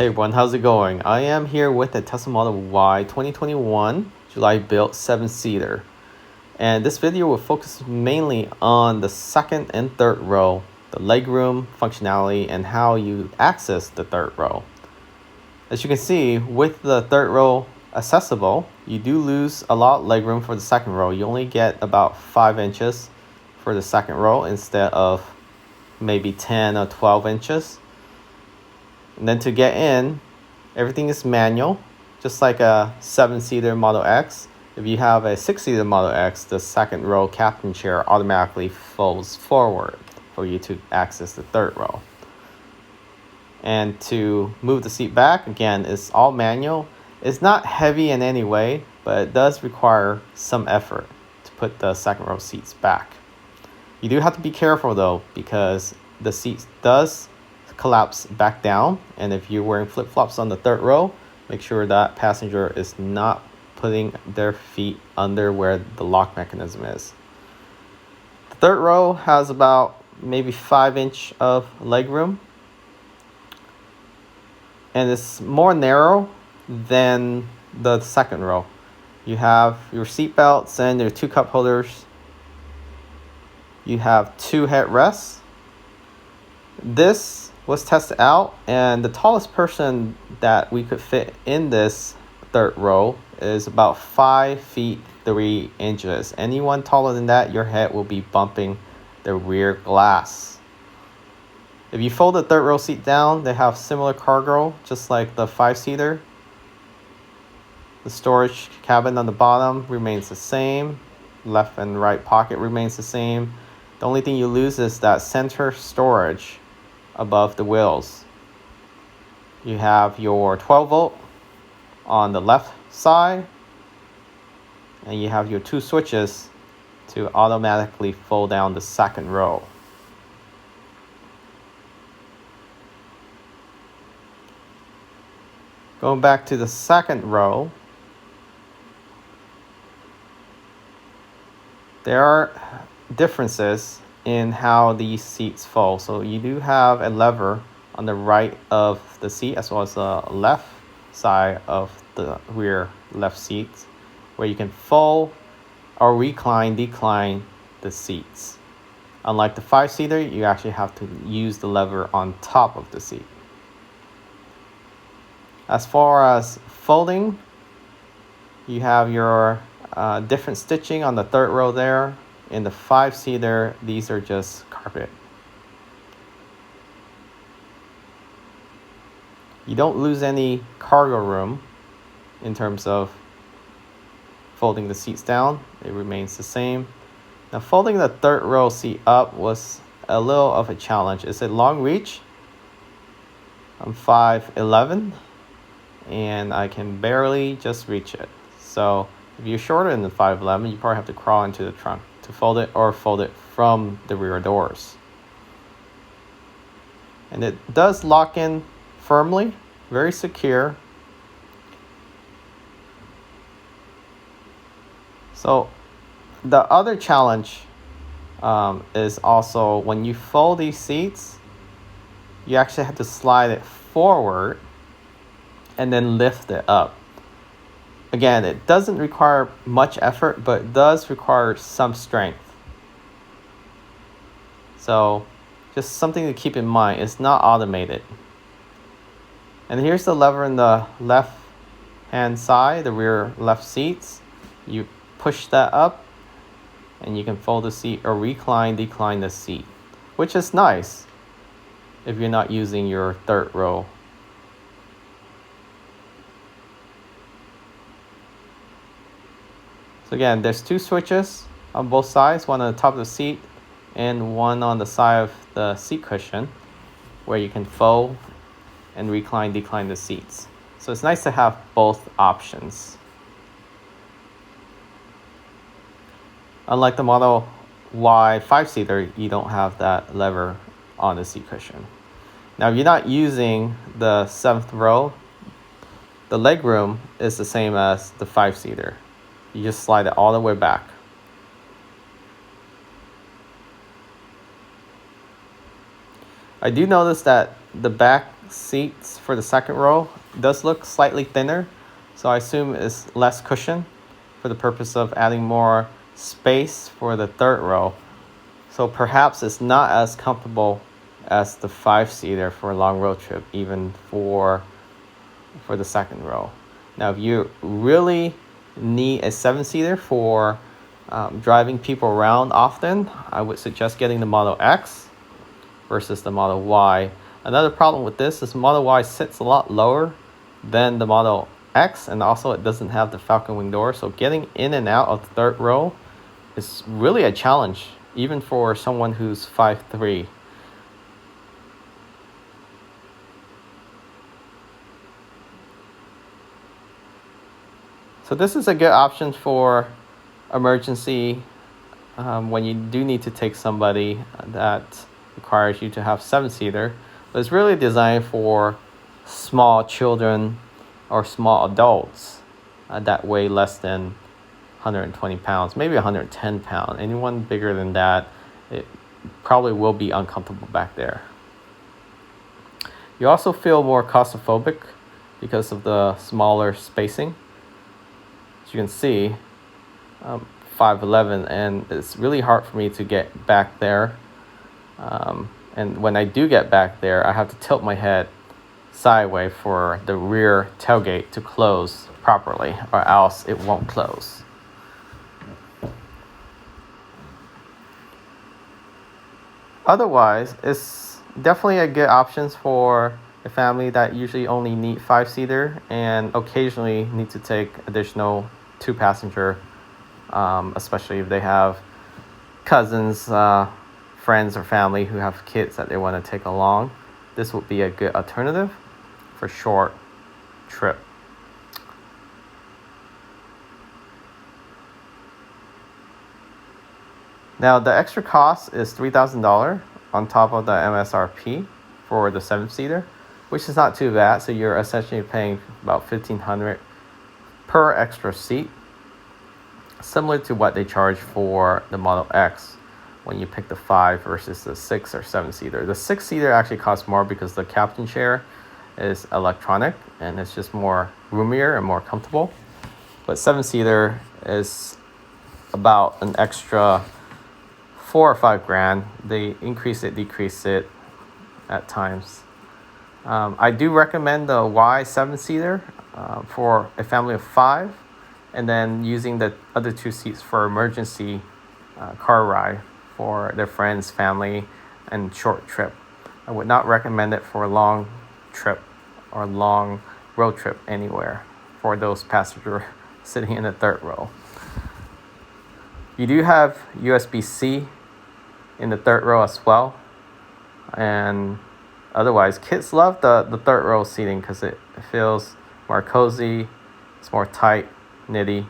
Hey everyone, how's it going? I am here with the Tesla Model Y 2021 July built 7-seater. And this video will focus mainly on the second and third row, the legroom functionality, and how you access the third row. As you can see, with the third row accessible, you do lose a lot of legroom for the second row. You only get about 5 inches for the second row instead of maybe 10 or 12 inches. And then to get in, everything is manual, just like a 7-seater Model X. If you have a 6-seater Model X, the second row captain chair automatically folds forward for you to access the third row. And to move the seat back, again, it's all manual. It's not heavy in any way, but it does require some effort to put the second row seats back. You do have to be careful though, because the seat does collapse back down, and if you're wearing flip-flops on the third row, make sure that passenger is not putting their feet under where the lock mechanism is. The third row has about maybe 5 inches of leg room, and it's more narrow than the second row. You have your seat belts and your 2 cup holders. You have 2 headrests. This was tested out, and the tallest person that we could fit in this third row is about 5 feet 3 inches. Anyone taller than that, your head will be bumping the rear glass. If you fold the third row seat down, they have similar cargo, just like the 5-seater. The storage cabin on the bottom remains the same. Left and right pocket remains the same. The only thing you lose is that center storage above the wheels. You have your 12-volt on the left side, and you have your 2 switches to automatically fold down the second row. Going back to the second row, there are differences in how these seats fold. So you do have a lever on the right of the seat, as well as the left side of the rear left seats, where you can fold or recline, decline the seats. Unlike the 5-seater, you actually have to use the lever on top of the seat. As far as folding, you have your different stitching on the third row there. In the 5-seater, these are just carpet. You don't lose any cargo room in terms of folding the seats down. It remains the same. Now, folding the third row seat up was a little of a challenge. It's a long reach. I'm 5'11", and I can barely just reach it. So if you're shorter than the 5'11", you probably have to crawl into the trunk to fold it, or fold it from the rear doors. And it does lock in firmly, very secure. So the other challenge is also when you fold these seats, you actually have to slide it forward and then lift it up. Again, it doesn't require much effort, but it does require some strength. So just something to keep in mind. It's not automated. And here's the lever in the left hand side, the rear left seats. You push that up and you can fold the seat or recline, decline the seat, which is nice if you're not using your third row. So again, there's 2 switches on both sides, one on the top of the seat and one on the side of the seat cushion, where you can fold and recline, decline the seats. So it's nice to have both options. Unlike the Model Y 5-seater, you don't have that lever on the seat cushion. Now, if you're not using the 7th row, the leg room is the same as the 5-seater. You just slide it all the way back. I do notice that the back seats for the second row does look slightly thinner, so I assume it's less cushion for the purpose of adding more space for the third row. So perhaps it's not as comfortable as the 5-seater for a long road trip, even for the second row. Now, if you really need a 7-seater for driving people around often, I would suggest getting the Model X versus the Model Y. Another problem with this is Model Y sits a lot lower than the Model X, and also it doesn't have the Falcon Wing door, so getting in and out of the third row is really a challenge, even for someone who's 5'3". So this is a good option for emergency when you do need to take somebody that requires you to have 7-seater. But it's really designed for small children or small adults that weigh less than 120 pounds, maybe 110 pounds. Anyone bigger than that, it probably will be uncomfortable back there. You also feel more claustrophobic because of the smaller spacing. As you can see, 5'11", and it's really hard for me to get back there. And when I do get back there, I have to tilt my head sideways for the rear tailgate to close properly, or else it won't close. Otherwise, it's definitely a good option for a family that usually only need 5-seater and occasionally need to take additional 2-passenger, especially if they have cousins, friends, or family who have kids that they want to take along. This would be a good alternative for short trip. Now, the extra cost is $3,000 on top of the MSRP for the 7-seater, which is not too bad. So you're essentially paying about $1,500 per extra seat, similar to what they charge for the Model X when you pick the 5 versus the 6 or 7-seater. The 6-seater actually costs more because the captain chair is electronic and it's just more roomier and more comfortable. But 7-seater is about an extra $4 or $5 grand. They increase it, decrease it at times. I do recommend the Y 7-seater for a family of 5, and then using the other 2 seats for emergency car ride for their friends, family, and short trip. I would not recommend it for a long trip or long road trip anywhere for those passengers sitting in the third row. You do have USB-C in the third row as well, and otherwise kids love the third row seating because it feels more cozy, it's more tight, knitty,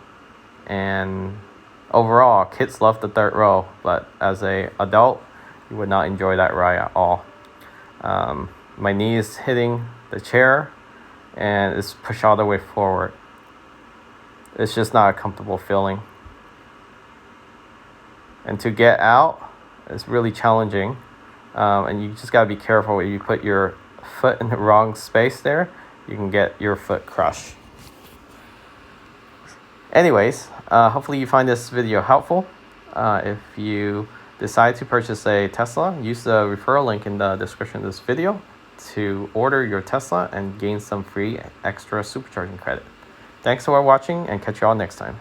and overall kids love the third row, but as a adult you would not enjoy that ride at all. My knee is hitting the chair and it's pushed all the way forward. It's just not a comfortable feeling, and to get out is really challenging. And you just gotta be careful when you put your foot in the wrong space there, you can get your foot crushed. Anyways, hopefully you find this video helpful. If you decide to purchase a Tesla, use the referral link in the description of this video to order your Tesla and gain some free extra supercharging credit. Thanks for watching, and catch you all next time.